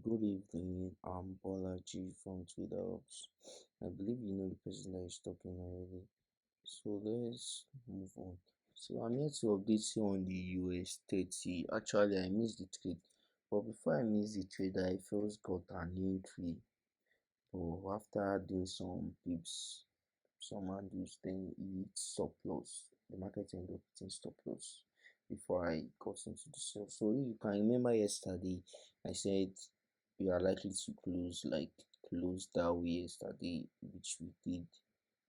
Good evening, I'm Bolaji from Twitter. I believe you know the person that is talking already. So let's move on. So I'm here to update you on the US30. Actually, I missed the trade, but before I missed the trade, I first got an entry. But after doing some pips, some handles, then it hit stop loss. The market ended up hitting stop loss before I got into the sell. So if you can remember yesterday, I said we are likely to close that way yesterday, which we did,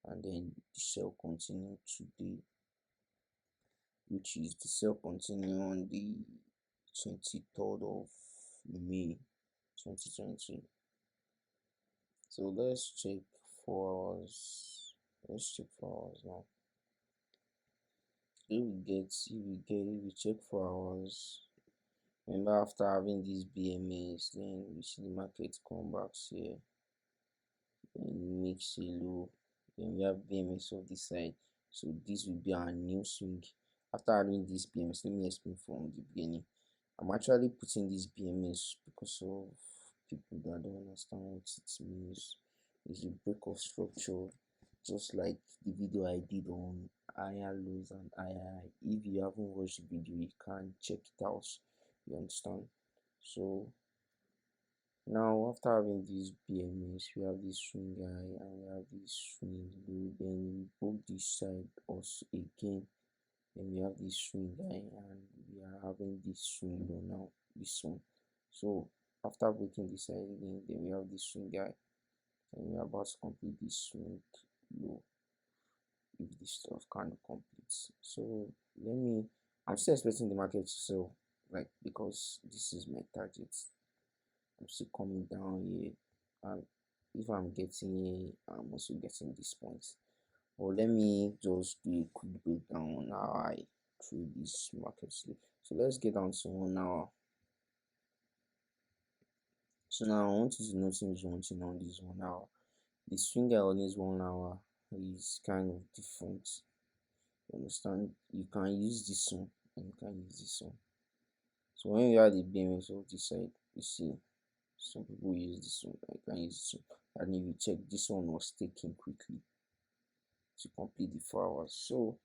and then the sell continued today, which is the sell continue on the 23rd of May 2020. So let's check 4 hours. Let's check 4 hours now. If we check 4 hours, remember after having this BMS, then we see the market come back here, then it makes a low, then we have BMS of this side. So this will be our new swing. After having this BMS, let me explain from the beginning. I'm actually putting this BMS because of people that don't understand what it means. It's a break of structure, just like the video I did on higher lows and higher high. If you haven't watched the video, you can check it out. You understand? So now after having this BMS, we have this swing high and we have this swing low. Then we broke this side also again. Then we have this swing high and we are having this swing low now. This one. So after breaking this side again, then we have this swing high and we are about to complete this swing low if this stuff can complete. So let me, I'm still expecting the market to sell, like, because this is my target. I'm still coming down here, and if I'm getting here, I'm also getting this point. But let me just do a quick breakdown on how I trade this market slip. So let's get down to 1 hour. So now I want you to notice one thing on this 1 hour. The swing on this 1 hour is kind of different. You understand? You can use this one and you can use this one. So when you have the BMS of this side, you see some people use this one, I can use this one. And if you check, this one was taken quickly to complete the 4 hours. So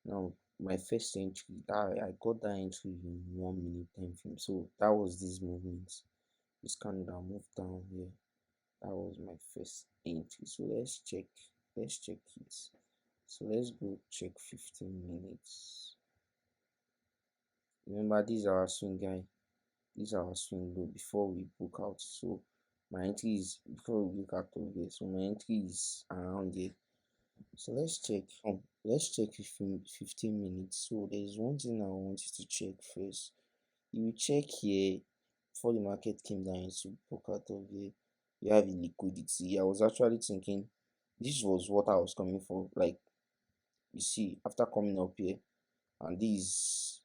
now my first entry, that I got that entry in 1 minute time frame. So that was this movement. This candle moved down here. That was my first entry. So let's check. Let's check it. So let's go check 15 minutes. Remember, these are our swing guy. These are our swing low before we book out. So my entry is before we book out of here. So my entry is around here. So let's check. Let's check 15 minutes. So there's one thing I want you to check first. You check here before the market came down into book out of here. You have liquidity. I was actually thinking this was what I was coming for. Like, you see, after coming up here, and this is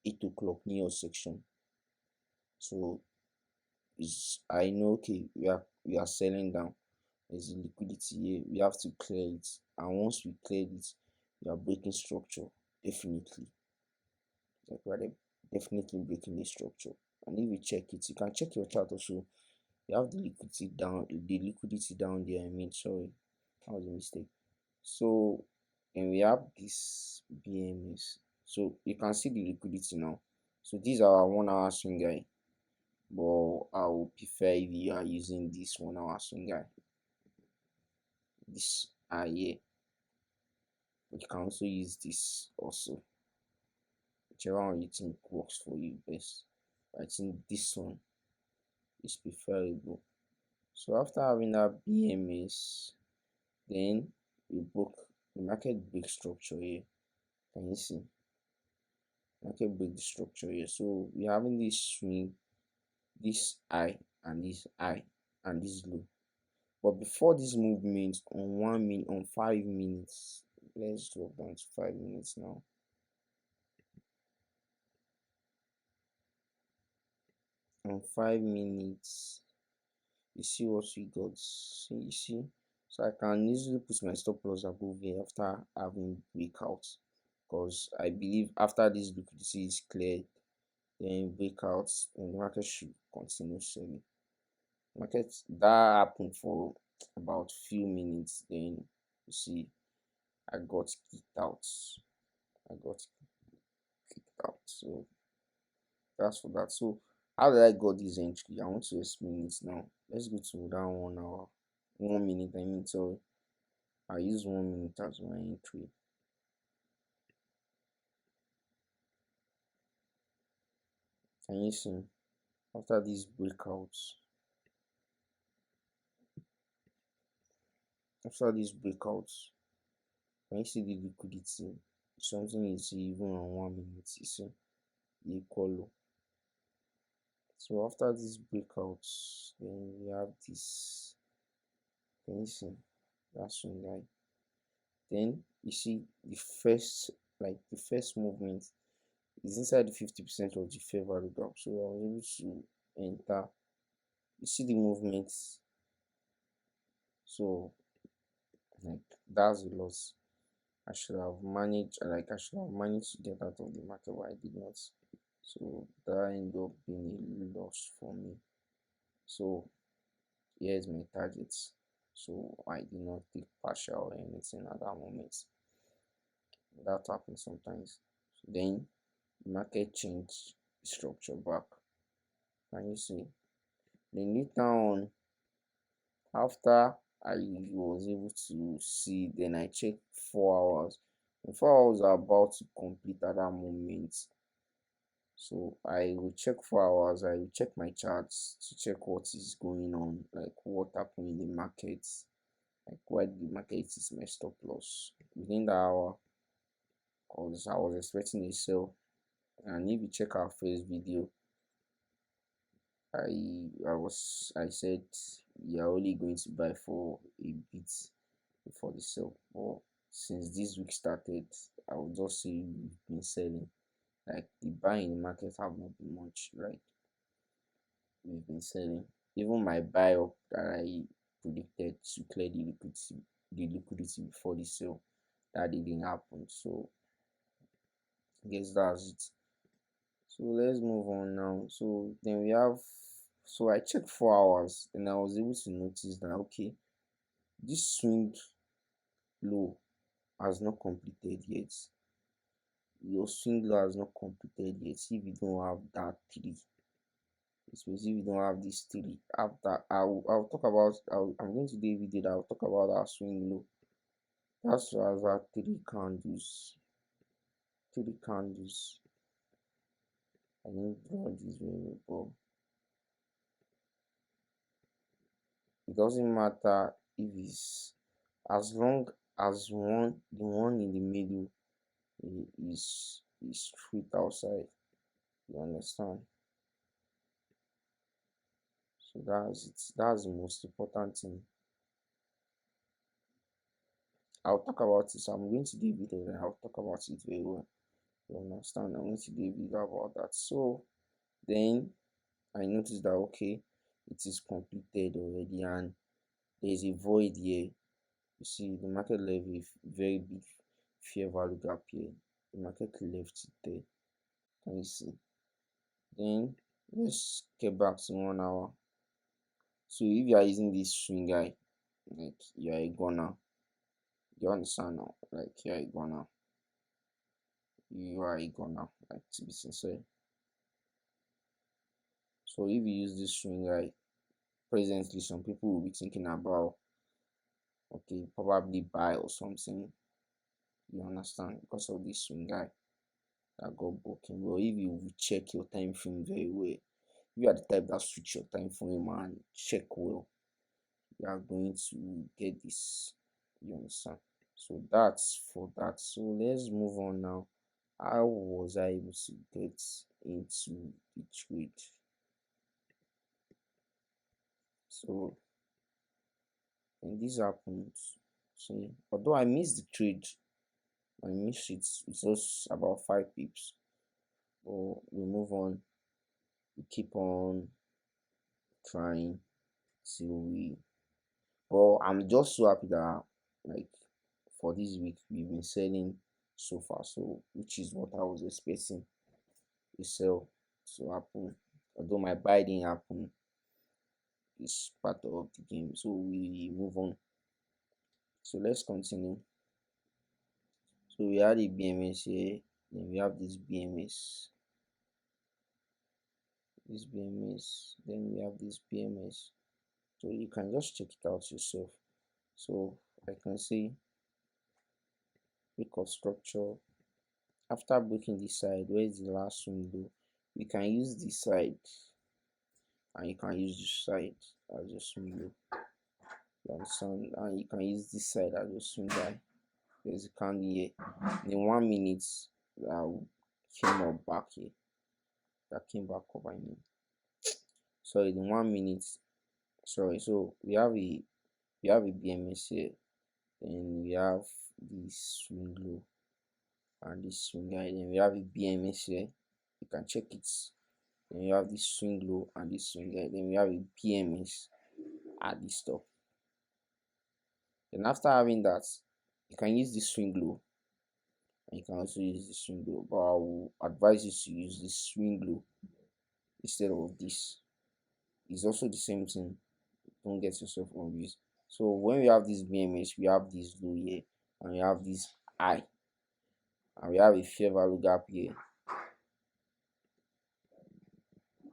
8 o'clock near section. So is I know, okay, we are selling down. There's a liquidity here, we have to clear it, and once we clear it, we are breaking structure. Definitely, like we are definitely breaking the structure. And if you check it, you can check your chart also. You have the liquidity down there. I mean, sorry, that was a mistake. So then we have this BMS. So you can see the liquidity now. So these are our 1 hour swing guy, but I would prefer if you are using this 1 hour swing guy. This here, but you can also use this also, whichever one you think works for you best. I think this one is preferable. So after having that BMS, then we broke the market break structure here. Can you see? Market break the structure here. So we're having this swing, this high, and this high, and this low. But before this movement on 1 minute, on 5 minutes, let's drop down to 5 minutes now. On 5 minutes, you see what we got. So you see, so I can easily put my stop loss above here after having breakout, because I believe after this liquidity is cleared, then breakouts, and the market should continue selling. Market that happened for about few minutes, then you see I got kicked out. I got kicked out. So that's for that. So how did I got this entry? I want to explain it now. Let's go to that 1 hour. 1 minute, I mean, so I use 1 minute as my entry. Can you see? After these breakouts, after these breakouts, can you see the liquidity? Something is even on 1 minute, you see, the equal low. So after these breakouts, then we have this. Can you see? That's one guy. Then you see the first, like the first movement is inside the 50% of the fair value gap. So I was able to enter. You see the movements. So like that's a loss. I should have managed to get out of the market, but I did not. So that ended up being a loss for me. So here's my targets. So I did not take partial or anything at that moment. That happens sometimes. Then market change structure back. Can you see? Then later on, after I was able to see, then I checked 4 hours. The 4 hours are about to complete at that moment. So I will check 4 hours, I will check my charts to check what is going on, like what happened in the market, like why the market is my stop loss. Within the hour, because I was expecting a sell. And if you check our first video, I said we are only going to buy for a bit before the sell. But since this week started, I would just say we've been selling. Like the buying in the market have not been much. Like we've been selling. Even my buy up that I predicted to clear the liquidity before the sale, that didn't happen. So I guess that's it. So let's move on now. So then we have, so I checked 4 hours and I was able to notice that okay, this swing low has not completed yet. Your swing low has not completed yet. If you don't have that three, especially if you don't have this three, after I'll talk about, I'm going to do a video that I'll talk about our swing low. That's why our three candles. I didn't draw this very well. It doesn't matter if it's, as long as the one in the middle is straight outside. You understand? So that's it. That's the most important thing. I'll talk about it. So I'm going to do a video and I'll talk about it very well. You understand? I'm going to do a video about that. So then I noticed that okay, it is completed already and there's a void here. You see the market left a very big fair value gap here. The market left it there. Can you see? Then let's get back to 1 hour. So if you are using this swing guy, like you are a gunner, you understand now? Like you are a gunner. You are a gunner, like to be sincere. So if you use this swing guy, presently some people will be thinking about okay, probably buy or something. You understand? Because of this swing guy that got broken. But if you check your time frame very well, you are the type that switch your time frame and check well, you are going to get this. You understand? So that's for that. So let's move on now. How was I able to get into the trade? So when this happens, see, although I missed the trade, I missed it. It was about 5 pips. But we move on. We keep on trying till we. But I'm just so happy that like for this week we've been selling so far. So which is what I was expecting to sell to happen. Although my buy didn't happen, it's part of the game. So we move on. So let's continue. So we had a BMS here, then we have this BMS, then we have this BMS. So you can just check it out yourself. So I can say break of structure. After breaking this side, where is the last window? We can use this side and you can use this side as your swing low. You understand? And you can use this side as your swing high. There's a candle here. In 1 minute, that came up back here. That came back up, I mean. Sorry, in 1 minute. Sorry, so we have a BMS here. Then we have this swing low and this swing high. Then we have a BMS here. You can check it. Then you have this swing low and this swing high. Then we have a BMS at this top. Then after having that, you can use this swing low and you can also use this swing low. But I will advise you to use this swing low instead of this. It's also the same thing. Don't get yourself confused. So when we have this BMS, we have this low here and we have this high and we have a fair value gap here.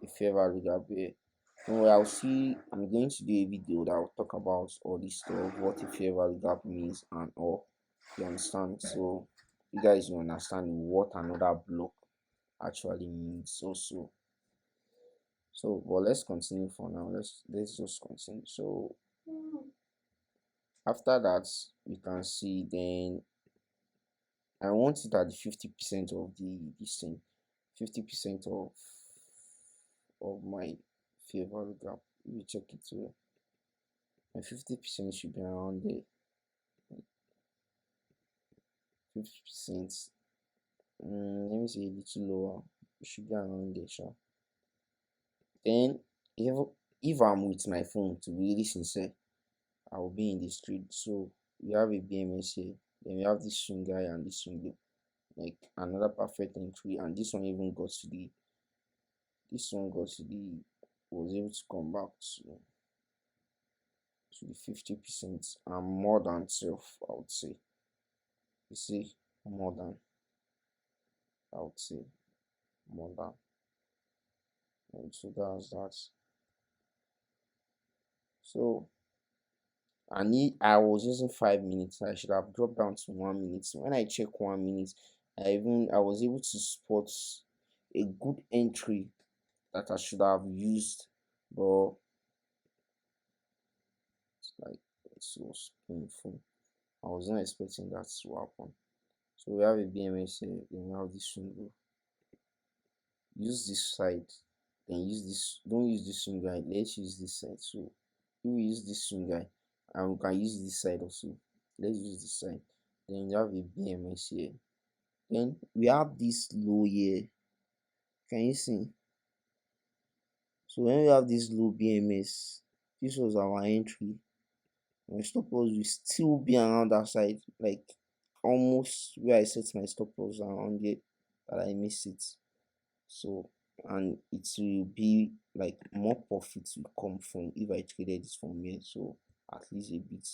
A fair value gap here. So I'm going to do a video that will talk about all this stuff, what a fair value gap means and all. You understand? So you guys will understand what another block actually means also. So but let's continue for now. Let's just continue. So after that we can see, then I want it at the 50% of this thing, 50% of my fair value gap. You check it here. My 50% should be around there. 50%. Let me say a little lower. It should be around there, sure. Then if I'm with my phone, to be really sincere, I will be in the street. So we have a BMS here. Then we have this swing guy and this swing low. Like another perfect entry, and this one even got to the was able to come back to the 50% and more than 12, I would say. You see, more than, I would say, more than. And so that's that. So I was using 5 minutes. I should have dropped down to 1 minute. So when I check 1 minute, I was able to spot a good entry that I should have used, but it's like it was painful. I was not expecting that to happen. So we have a BMS here, then we have this window. Use this side, then use this. Don't use this swing guide. Let's use this side. So if we use this swing guide, and we can use this side also. Let's use this side. Then you have a BMS here. Then we have this low here. Can you see? So when we have this low BMS, this was our entry. My stop loss will still be around that side, like almost where I set my stop loss around it, that I missed it. So and it will be like more profits will come from if I traded this from here. So at least a bit.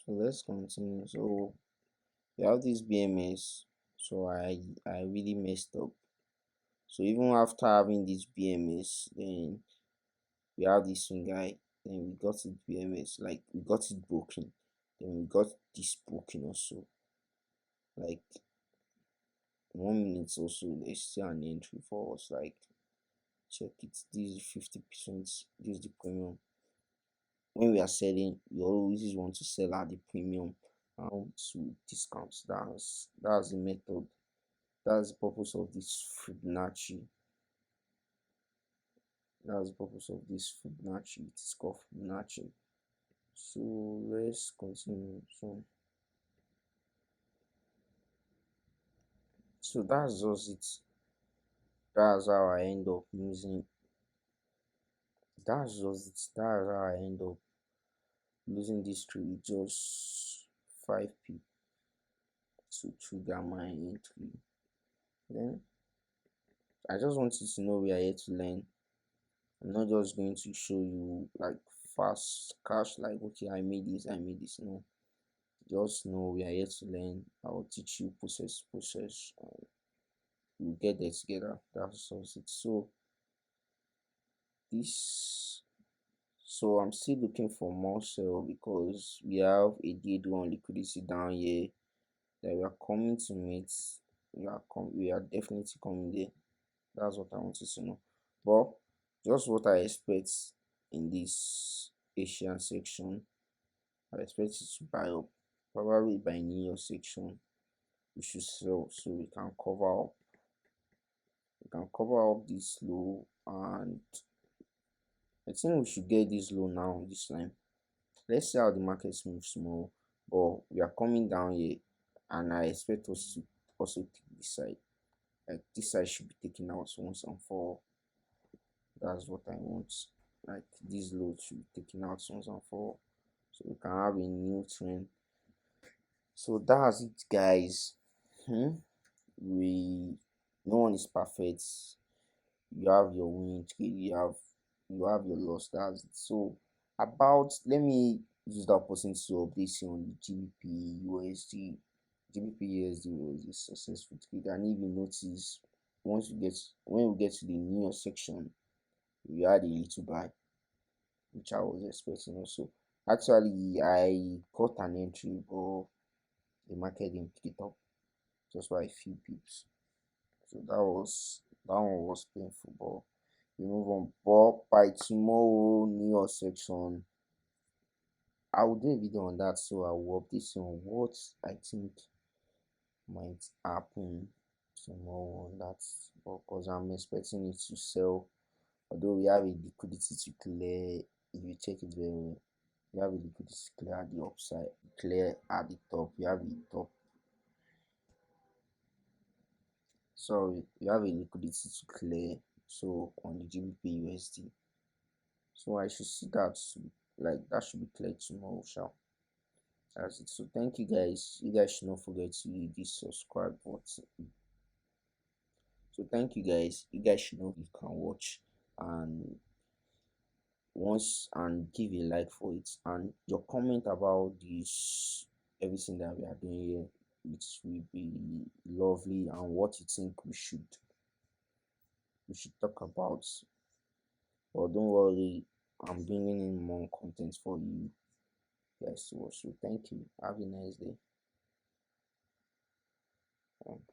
So let's continue. So we have this BMS. So I really messed up. So even after having this BMS, then we have this swing guy, then we got it BMS, like we got it broken, then we got this broken also. Like 1 minute also, there's still an entry for us. Like check it, this is 50%, this is the premium. When we are selling, we always want to sell at the premium and to discounts. That's the method. That's the purpose of this Fibonacci. That's the purpose of this Fibonacci. It is called Fibonacci. So let's continue. So that's just it. That's how I end up using. That's just it. That's how I end up losing this trade with just 5p. to trigger my entry. Then I just want you to know we are here to learn. I'm not just going to show you like fast cash, like okay, I made this. No, just know we are here to learn. I will teach you process. We'll get there together. That's all it. This so I'm still looking for more sell because we have a day one liquidity down here that we are coming to meet. We are definitely coming there. That's what I wanted to know. But just what I expect in this Asian section, I expect it to buy up. Probably by New York section, we should sell so we can cover up this low, and I think we should get this low now this time. Let's see how the market moves tomorrow. But we are coming down here, and I expect us to also take this side. Like this side should be taken out once and for all. That's what I want. Like this load should be taken out once and for all, so we can have a new trend. So that's it, guys. Hmm? We No one is perfect. You have your win trade, you have your loss. That's it. So about let me use that opportunity to update you on the GBP USD. GBP USD was a successful trade, and if you notice, once you get when we get to the new section, we had a little buy, which I was expecting also. Actually, I got an entry, but the market didn't pick it up just by a few pips. So that one was painful, but we move on. But by tomorrow, New York section, I will do a video on that, so I will update you on what I think might happen tomorrow on that. Because I'm expecting it to sell, although we have a liquidity to clear. If you check it very well, you have a liquidity to clear at the upside, clear at the top. You have a top, sorry, you have a liquidity to clear. So on the GBP USD, so I should see that like that should be cleared tomorrow, shall. That's it. So thank you guys. You guys should not forget to hit this subscribe button. So thank you guys. You guys should know you can watch and once and give a like for it, and your comment about this everything that we are doing here, which will be lovely, and what you think we should talk about. But don't worry, I'm bringing in more content for you guys to watch. So thank you. Have a nice day.